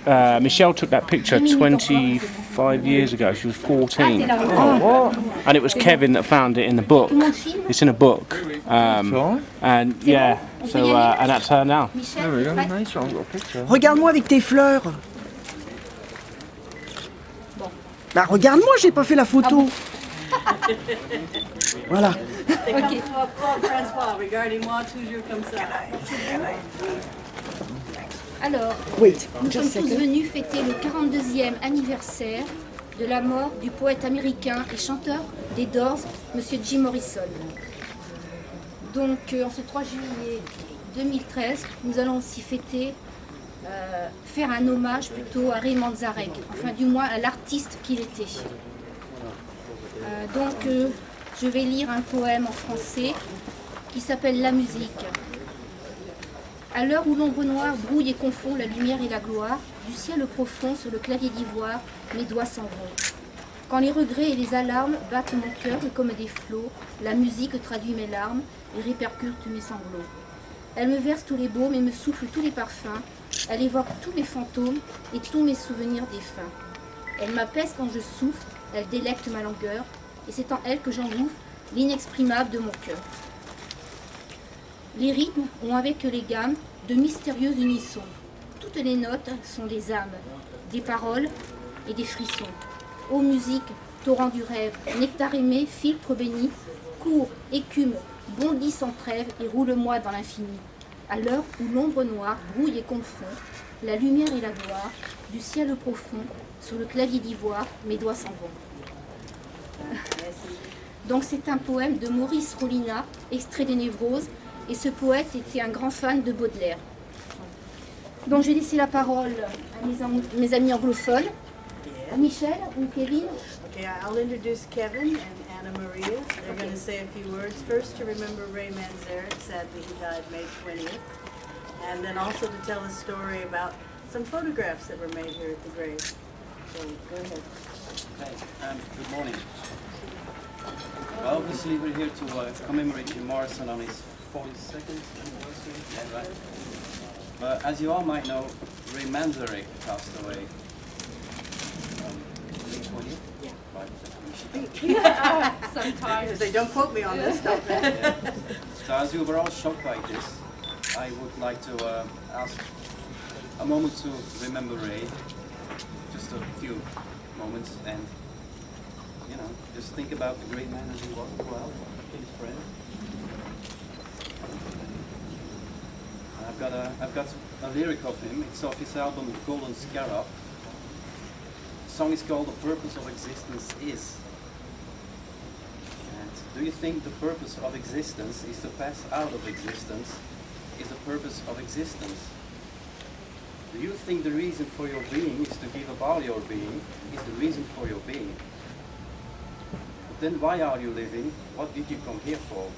Michelle took that picture 25 years ago. She was 14. Oh, what? And it was Kevin that found it in the book. It's in a book. And yeah, so and that's her now. There we go. Nice one. I've got a picture. Regarde-moi avec tes fleurs. Bah regarde-moi, j'ai pas fait la photo. Voilà. Ok. François, regardez-moi toujours comme ça. Alors, Wait, nous sommes just a tous second. venus fêter le 42e anniversaire de la mort du poète américain et chanteur des Doors, Monsieur Jim Morrison. Donc, en ce 3 juillet 2013, nous allons aussi fêter, faire un hommage plutôt à Ray Manzarek, enfin du moins à l'artiste qu'il était. Je vais lire un poème en français qui s'appelle La musique. À l'heure où l'ombre noire brouille et confond la lumière et la gloire, du ciel profond sur le clavier d'ivoire, mes doigts s'en vont. Quand les regrets et les alarmes battent mon cœur comme des flots, la musique traduit mes larmes et répercute mes sanglots. Elle me verse tous les baumes et me souffle tous les parfums. Elle évoque tous mes fantômes et tous mes souvenirs défunts. Elle m'apaise quand je souffre, elle délecte ma langueur, et c'est en elle que j'engouffre l'inexprimable de mon cœur. Les rythmes ont avec les gammes de mystérieux unissons. Toutes les notes sont des âmes, des paroles et des frissons. Ô musique, torrent du rêve, nectar aimé, filtre béni, cours, écume, bondis sans trêve et roule-moi dans l'infini. À l'heure où l'ombre noire brouille et confond, la lumière et la gloire, du ciel profond, sur le clavier d'ivoire, mes doigts s'en vont. Donc c'est un poème de Maurice Rollina, extrait des Névroses, et ce poète était un grand fan de Baudelaire. Donc je vais laisser la parole à mes amis anglophones, à Michel ou Kevin. Okay, I'll introduce Kevin and Anna Maria. They're going to say a few words. First, to remember Ray Manzarek. Sadly, he died May 20th. And then also to tell a story about some photographs that were made here at the grave. So, go ahead. Okay, good morning. Well, obviously we're here to commemorate Jim Morrison on his 42nd anniversary. Yeah, right. But as you all might know, Ray Manzarek passed away. May 20th? Yeah. Right. Sometimes they don't quote me on this stuff. Yeah. So as you were all shocked by this, I would like to ask a moment to remember Ray. Just a few moments, and you know, just think about the great man as he was as well, his friend. I've got a lyric of him. It's off his album Golden Scarab. The song is called "The Purpose of Existence Is." And do you think the purpose of existence is to pass out of existence? Is the purpose of existence? Do you think the reason for your being is to give up all your being? Is the reason for your being? But then why are you living? What did you come here for?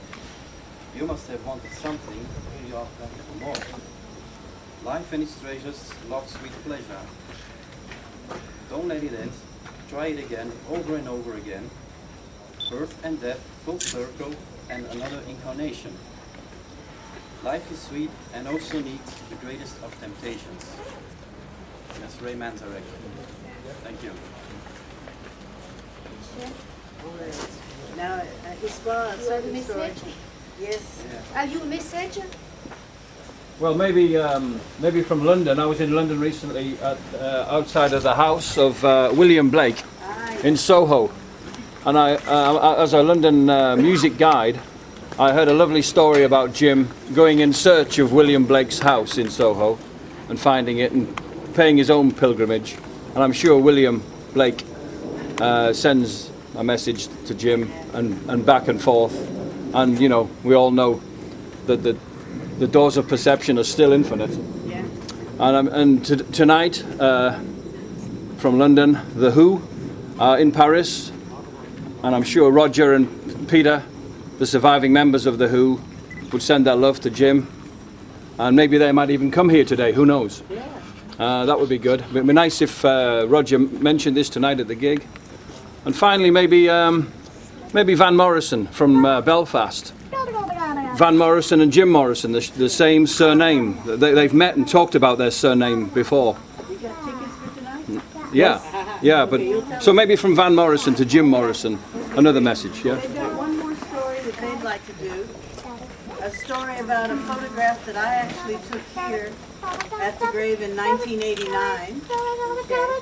You must have wanted something, here you are back for more. Life and its treasures, love, sweet pleasure. Don't let it end, try it again, over and over again. Birth and death, full circle, and another incarnation. Life is sweet and also neat, the greatest of temptations. That's Ray Manzarek. Thank you. Now, Isma, You have a message? Yes. Have you a message? Well, maybe from London. I was in London recently, outside of the house of William Blake in Soho, and as a London music guide, I heard a lovely story about Jim going in search of William Blake's house in Soho and finding it and paying his own pilgrimage. And I'm sure William Blake sends a message to Jim and back and forth. And you know, we all know that the doors of perception are still infinite. Yeah. And tonight, from London, The Who in Paris, and I'm sure Roger and Peter, the surviving members of The Who, would send their love to Jim, and maybe they might even come here today, who knows. Yeah. That would be good. It would be nice if Roger mentioned this tonight at the gig. And finally, maybe Van Morrison from Belfast. Van Morrison and Jim Morrison, the same surname. They've met and talked about their surname before. You got tickets for tonight? Yeah, but so maybe from Van Morrison to Jim Morrison, another message, yeah? They've got one more story that they'd like to do. A story about a photograph that I actually took here at the grave in 1989. Okay.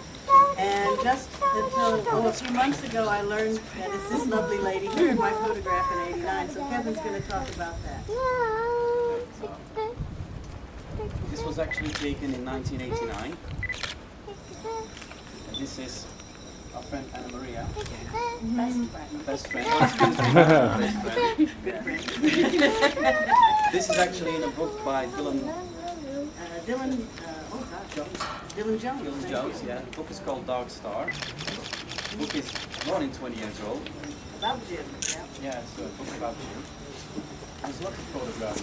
And just until a few months ago, I learned that it's this lovely lady here in my photograph in '89. So Kevin's going to talk about that. This was actually taken in 1989. And this is our friend Anna Maria. Best friend. Good friend. This is actually in a book by Dylan Dylan Jones. Dylan Jones. Yeah, the book is called Dark Star. The book is more than 20 years old. About Jim. Yeah. Yeah, it's a book about Jim. There's lots of photographs.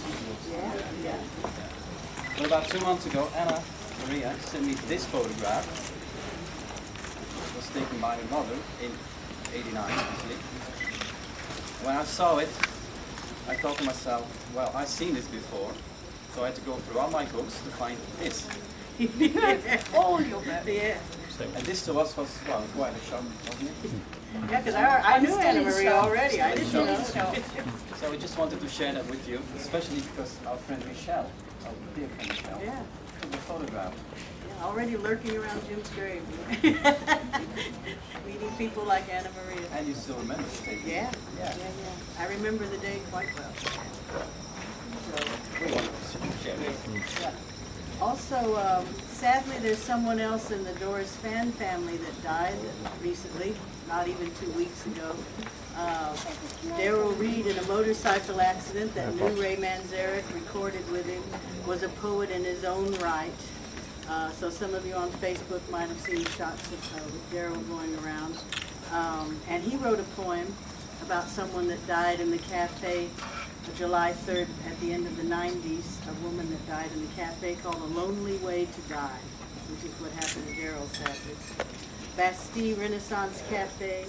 Yeah. But about 2 months ago, Anna Maria sent me this photograph. It was taken by her mother in '89, obviously. When I saw it, I thought to myself, well, I've seen this before, so I had to go through all my books to find this. Oh, you'll bet. Yeah. And this to us was, well, quite a shock, wasn't it? Yeah, because I knew Anna Maria already. I didn't know. So we just wanted to share that with you, especially because our friend Michelle, our dear friend Michelle, Yeah. took the photograph. Yeah, already lurking around Jim's grave. Meeting people like Anna Maria. And you still remember the taking. Yeah. Yeah. I remember the day quite well. We wanted to share this. Yeah. Also, sadly, there's someone else in the Doors fan family that died recently, not even 2 weeks ago. Daryl Reed, in a motorcycle accident that new Ray Manzarek recorded with him, was a poet in his own right. So some of you on Facebook might have seen shots of Daryl going around. And he wrote a poem about someone that died in the cafe July 3rd at the end of the 90s, a woman that died in the cafe called A Lonely Way to Die, which is what happened to Daryl, sadly. Bastille Renaissance Cafe,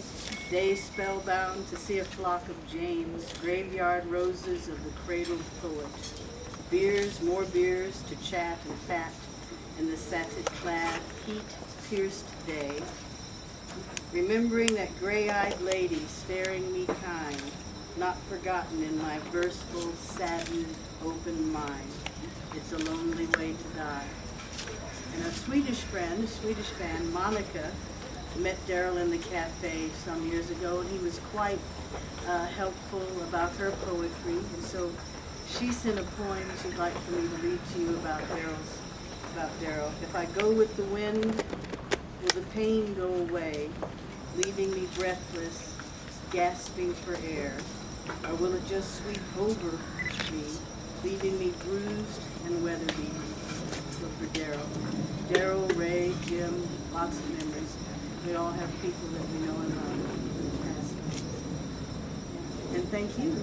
days spellbound to see a flock of Janes, graveyard roses of the cradled poet. Beers, more beers to chat and fat in the satin-clad, heat-pierced day. Remembering that gray-eyed lady staring me kind, not forgotten in my verseful, saddened, open mind. It's a lonely way to die. And a Swedish fan, Monica, met Daryl in the cafe some years ago, and he was quite helpful about her poetry. And so she sent a poem she'd like for me to read to you about Daryl. If I go with the wind, will the pain go away, leaving me breathless, gasping for air? Or will it just sweep over me, leaving me bruised and weather-beaten? So for Daryl, Ray, Jim, lots of memories. We all have people that we know and love. And thank you.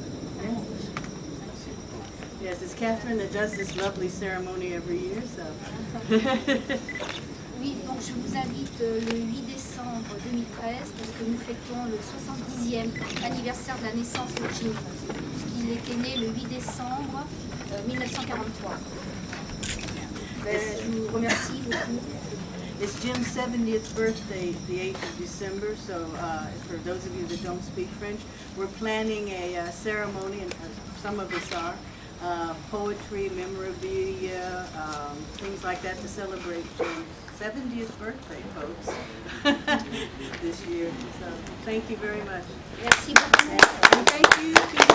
Yes, it's Catherine that does this lovely ceremony every year, so. Oui, donc je vous invite le 8 décembre 2013 parce que nous fêtons le 70e anniversaire de la naissance de Jim, puisqu'il était né le 8 décembre 1943. Je vous remercie beaucoup. It's Jim's 70th birthday, the 8th of December, so for those of you that don't speak French, we're planning a ceremony, and some of us are, poetry, memorabilia, things like that to celebrate Jim's 70th birthday, folks, this year. So thank you very much. Merci beaucoup. And thank you.